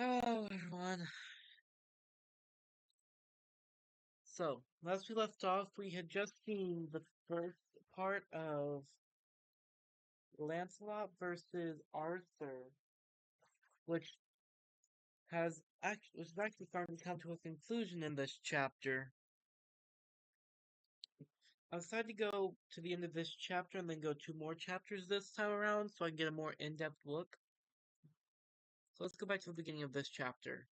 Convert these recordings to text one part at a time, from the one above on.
Hello, everyone. So, last we left off, we had just seen the first part of Lancelot versus Arthur, which which is actually starting to come to a conclusion in this chapter. I decided to go to the end of this chapter and then go two more chapters this time around so I can get a more in-depth look. So let's go back to the beginning of this chapter.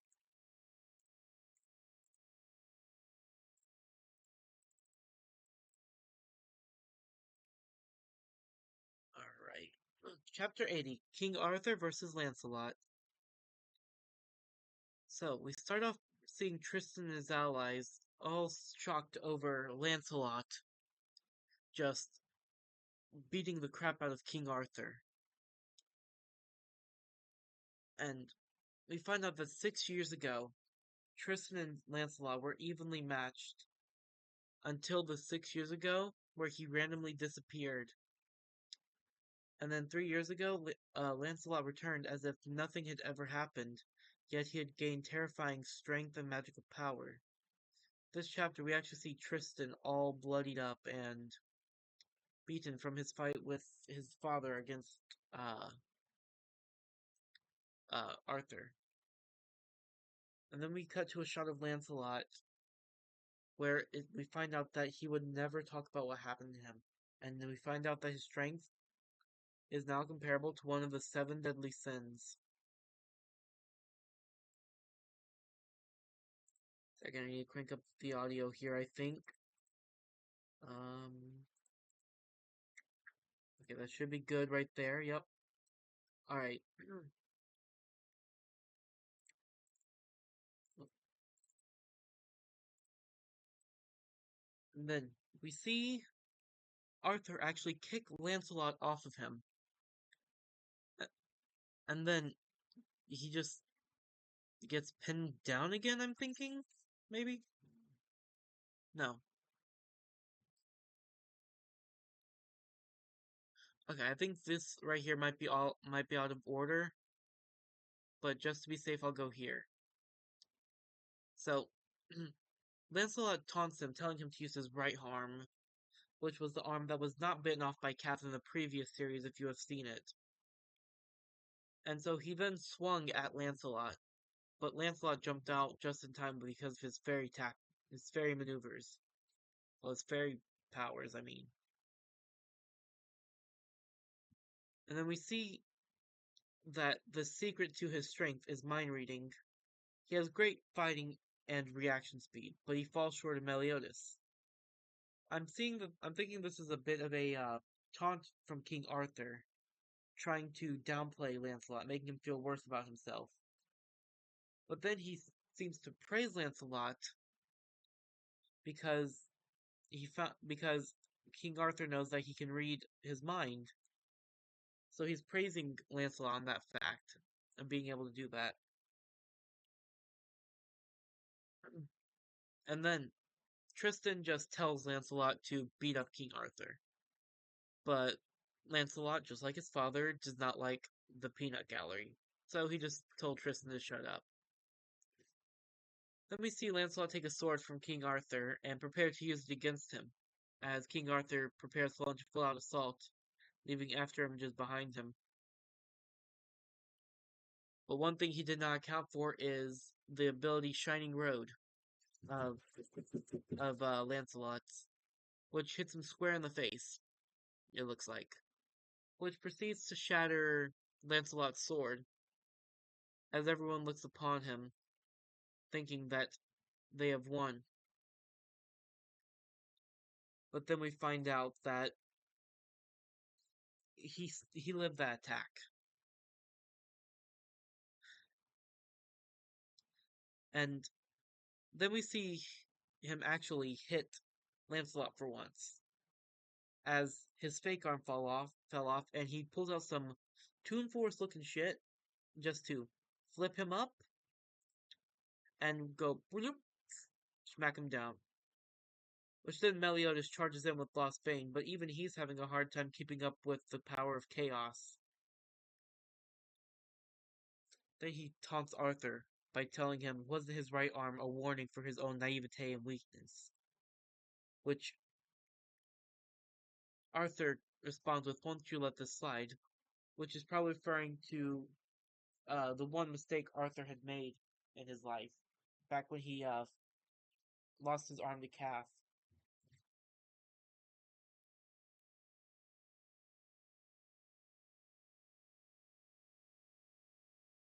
Alright. Chapter 80, King Arthur versus Lancelot. So, we start off seeing Tristan and his allies all shocked over Lancelot just beating the crap out of King Arthur. And we find out that 6 years ago, Tristan and Lancelot were evenly matched until the 6 years ago where he randomly disappeared. And then 3 years ago, Lancelot returned as if nothing had ever happened, yet he had gained terrifying strength and magical power. This chapter, we actually see Tristan all bloodied up and beaten from his fight with his father against uh, Arthur. And then we cut to a shot of Lancelot where we find out that he would never talk about what happened to him. And then we find out that his strength is now comparable to one of the 7 deadly sins. So I need to crank up the audio here, I think. Okay, that should be good right there. Yep. Alright. And then we see Arthur actually kick Lancelot off of him. And then he just gets pinned down again, I'm thinking? Maybe? No. Okay, I think this right here might be out of order, but just to be safe, I'll go here. So, Lancelot taunts him, telling him to use his right arm, which was the arm that was not bitten off by cats in the previous series, if you have seen it. And so he then swung at Lancelot, but Lancelot jumped out just in time because of his fairy maneuvers. Well, his fairy powers, I mean. And then we see that the secret to his strength is mind reading. He has great fighting and reaction speed, but he falls short of Meliodas. I'm thinking this is a bit of a taunt from King Arthur, trying to downplay Lancelot, making him feel worse about himself. But then he seems to praise Lancelot because because King Arthur knows that he can read his mind. So he's praising Lancelot on that fact and being able to do that. And then Tristan just tells Lancelot to beat up King Arthur. But Lancelot, just like his father, does not like the peanut gallery. So he just told Tristan to shut up. Then we see Lancelot take a sword from King Arthur and prepare to use it against him, as King Arthur prepares to launch a full-out assault, leaving after him just behind him. But one thing he did not account for is the ability Shining Road of Lancelot's, which hits him square in the face, it looks like, which proceeds to shatter Lancelot's sword, as everyone looks upon him, thinking that they have won. But then we find out that he lived that attack. And then we see him actually hit Lancelot for once, as his fake arm fell off, and he pulls out some Toon Force looking shit just to flip him up and go bloop, smack him down. Which then Meliodas charges in with Lost Bane, but even he's having a hard time keeping up with the power of chaos. Then he taunts Arthur by telling him wasn't his right arm a warning for his own naivete and weakness, which Arthur responds with, "Won't you let this slide?" which is probably referring to the one mistake Arthur had made in his life back when he lost his arm to calf.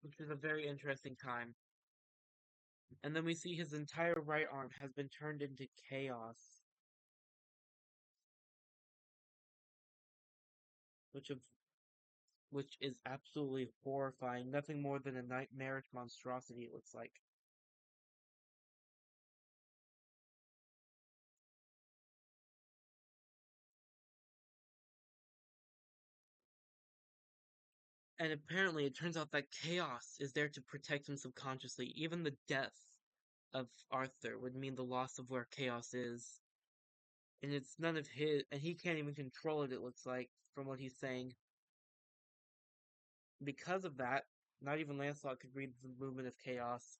Which was a very interesting time. And then we see his entire right arm has been turned into chaos, which of which is absolutely horrifying. Nothing more than a nightmarish monstrosity, it looks like. And apparently, it turns out that chaos is there to protect him subconsciously. Even the death of Arthur would mean the loss of where chaos is. And it's none of his, and he can't even control it, it looks like, from what he's saying. Because of that, not even Lancelot could read the movement of chaos.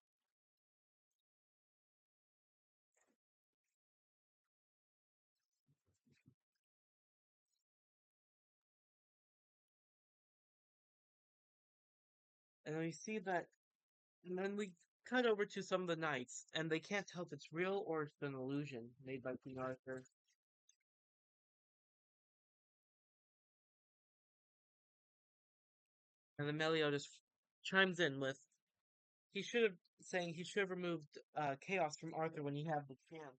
And we see that, and then we cut over to some of the knights, and they can't tell if it's real or it's an illusion made by King Arthur. And then Meliodas chimes in with, he should have removed chaos from Arthur when he had the chance.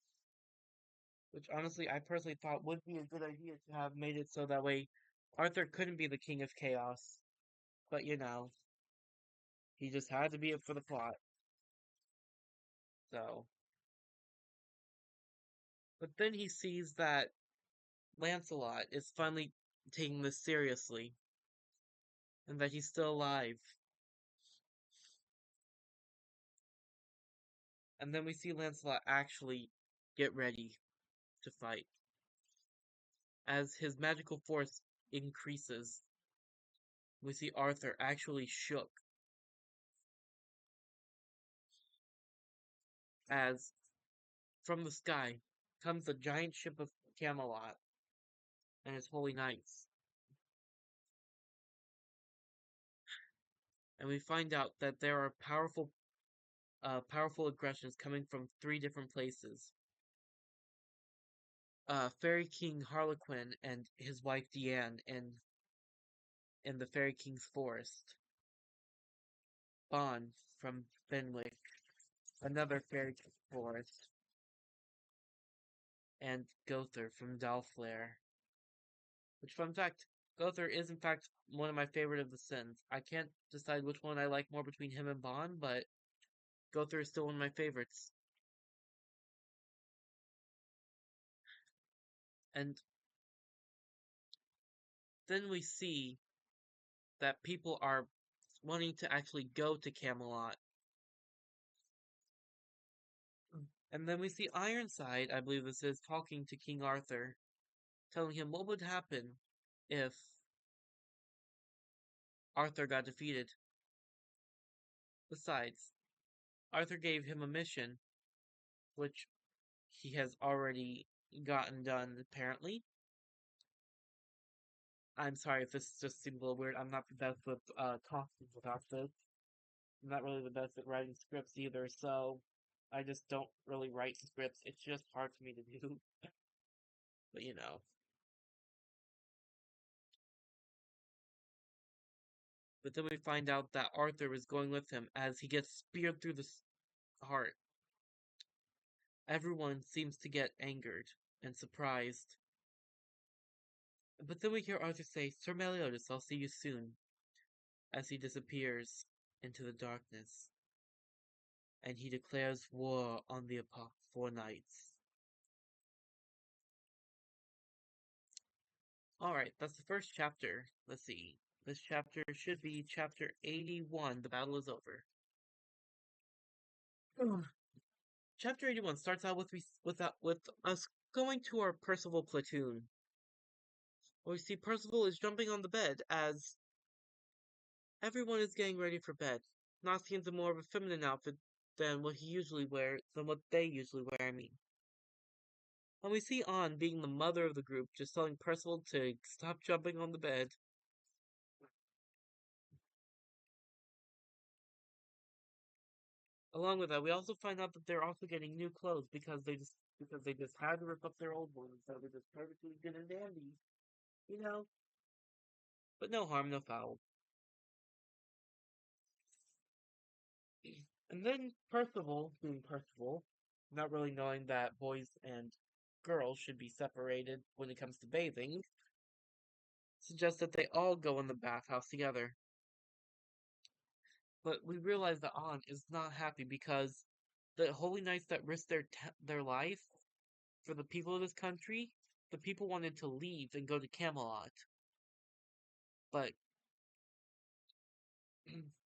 Which honestly, I personally thought would be a good idea to have made it so that way Arthur couldn't be the king of chaos. But he just had to be it for the plot. So, but then he sees that Lancelot is finally taking this seriously and that he's still alive. And then we see Lancelot actually get ready to fight. As his magical force increases, we see Arthur actually shook as from the sky comes the giant ship of Camelot and his holy knights. And we find out that there are powerful aggressions coming from three different places. Fairy King Harlequin and his wife Deanne in the Fairy King's forest. Bon from Fenwick, another Fairy King's forest, and Gother from Dalflair. Which, fun fact, Gother is in fact one of my favorite of the Sins. I can't decide which one I like more between him and Bon, but Gother is still one of my favorites. And then we see that people are wanting to actually go to Camelot. And then we see Ironside, I believe this is, talking to King Arthur, telling him what would happen if Arthur got defeated. Besides, Arthur gave him a mission, which he has already gotten done, apparently. I'm sorry if this just seems a little weird. I'm not the best with talking without this. I'm not really the best at writing scripts either, so I just don't really write scripts. It's just hard for me to do. But But then we find out that Arthur is going with him as he gets speared through the heart. Everyone seems to get angered and surprised. But then we hear Arthur say, "Sir Meliodas, I'll see you soon," as he disappears into the darkness. And he declares war on the four knights. Alright, that's the first chapter. Let's see. This chapter should be chapter 81. The battle is over. Chapter 81 starts out with us going to our Percival platoon. We see Percival is jumping on the bed as everyone is getting ready for bed. Noskian's in more of a feminine outfit than what they usually wear, I mean. And we see An being the mother of the group, just telling Percival to stop jumping on the bed. Along with that, we also find out that they're also getting new clothes because they just had to rip up their old ones that were just perfectly good and dandy, you know. But no harm, no foul. And then Percival, being Percival, not really knowing that boys and girls should be separated when it comes to bathing, suggests that they all go in the bathhouse together. But we realize that An is not happy because the holy knights that risked their life for the people of this country, the people wanted to leave and go to Camelot. But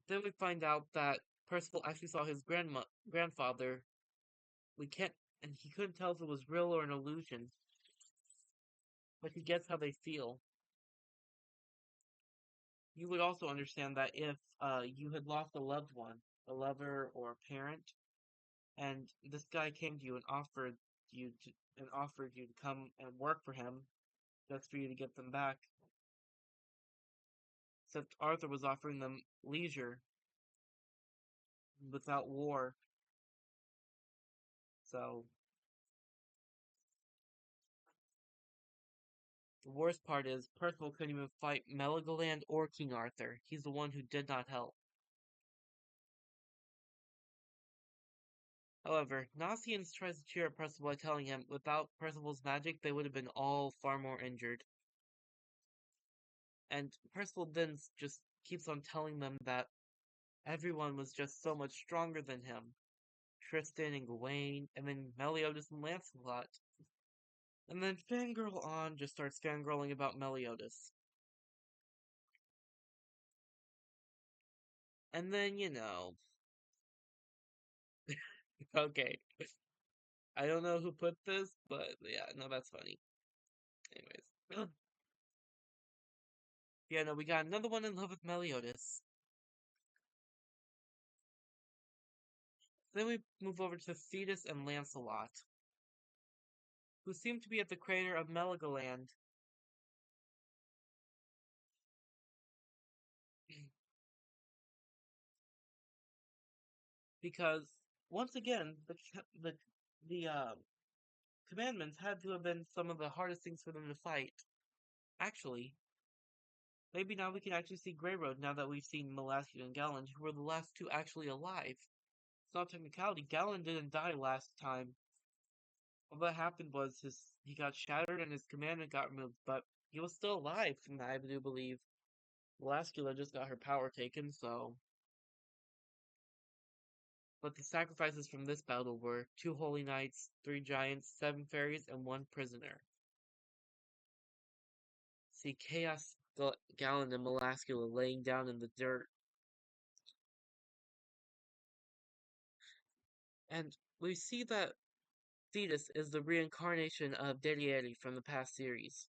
then we find out that Percival actually saw his grandfather. We can't, and he couldn't tell if it was real or an illusion, but he gets how they feel. You would also understand that if you had lost a loved one, a lover or a parent, and this guy came to you and offered you to come and work for him just for you to get them back. Except Arthur was offering them leisure without war. So the worst part is Percival couldn't even fight Meligoland or King Arthur. He's the one who did not help. However, Nasians tries to cheer up Percival by telling him without Percival's magic they would have been all far more injured. And Percival then just keeps on telling them that everyone was just so much stronger than him. Tristan and Gawain, and then Meliodas and Lancelot. And then Fangirl On just starts fangirling about Meliodas. And then, okay. I don't know who put this, but yeah, no, that's funny. Anyways. Yeah, no, we got another one in love with Meliodas. Then we move over to Thetis and Lancelot, who seem to be at the crater of Meligoland. Because once again, the commandments had to have been some of the hardest things for them to fight. Actually, maybe now we can actually see Grey Road now that we've seen Melascula and Galland, who were the last two actually alive. It's not technicality. Galland didn't die last time. What happened was he got shattered and his commandment got removed, but he was still alive, from I do believe. Melascula just got her power taken, so. But the sacrifices from this battle were 2 holy knights, 3 giants, 7 fairies, and 1 prisoner. See Chaos, Galland, and Melascula laying down in the dirt. And we see that Thetis is the reincarnation of Dedieri from the past series.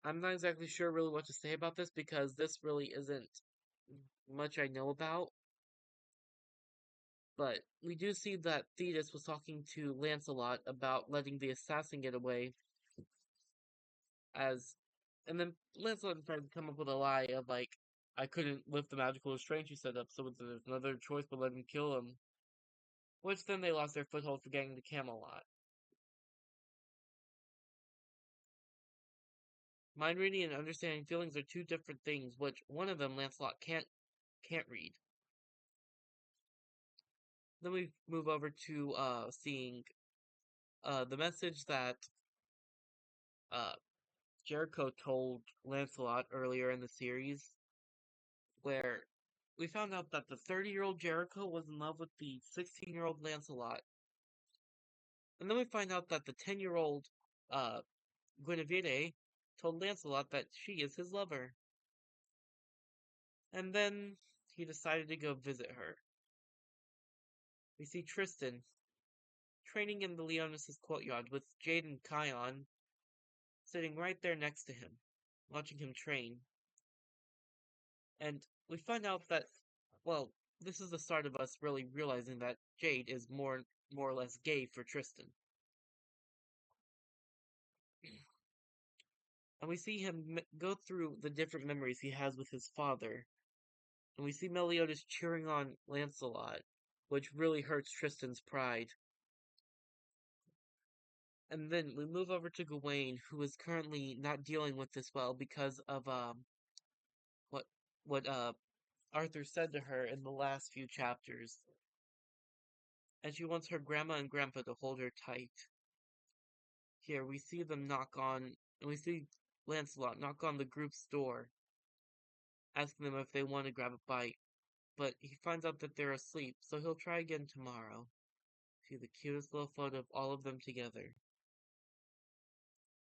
I'm not exactly sure really what to say about this because this really isn't much I know about. But we do see that Thetis was talking to Lancelot about letting the assassin get away as and then Lancelot tried to come up with a lie of like I couldn't lift the magical restraint you set up, so there's another choice but let him kill him. Which then they lost their foothold for getting to Camelot. Mind reading and understanding feelings are two different things, which one of them Lancelot can't read. Then we move over to seeing the message that uh Jericho told Lancelot earlier in the series, where we found out that the 30-year-old Jericho was in love with the 16-year-old Lancelot. And then we find out that the 10-year-old uh Guinevere told Lancelot that she is his lover. And then he decided to go visit her. We see Tristan training in the Leonis' courtyard with Jade and Kion sitting right there next to him, watching him train. And we find out that, well, this is the start of us really realizing that Jade is more or less gay for Tristan. And we see him go through the different memories he has with his father. And we see Meliodas cheering on Lancelot, which really hurts Tristan's pride. And then we move over to Gawain, who is currently not dealing with this well because of what what Arthur said to her in the last few chapters. And she wants her grandma and grandpa to hold her tight. Here we see them and we see Lancelot knock on the group's door, asking them if they want to grab a bite. But he finds out that they're asleep, so he'll try again tomorrow. See the cutest little photo of all of them together.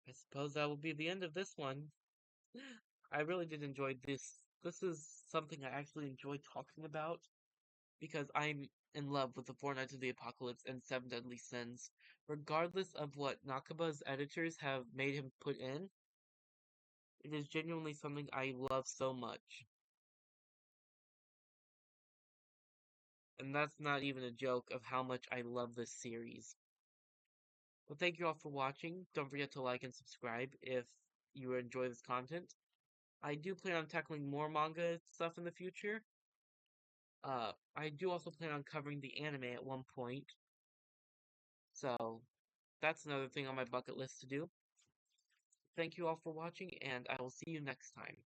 I suppose that will be the end of this one. I really did enjoy this. This is something I actually enjoy talking about because I'm in love with the Four Knights of the Apocalypse and Seven Deadly Sins. Regardless of what Nakaba's editors have made him put in, it is genuinely something I love so much. And that's not even a joke of how much I love this series. Well, thank you all for watching. Don't forget to like and subscribe if you enjoy this content. I do plan on tackling more manga stuff in the future. I do also plan on covering the anime at one point. So, that's another thing on my bucket list to do. Thank you all for watching, and I will see you next time.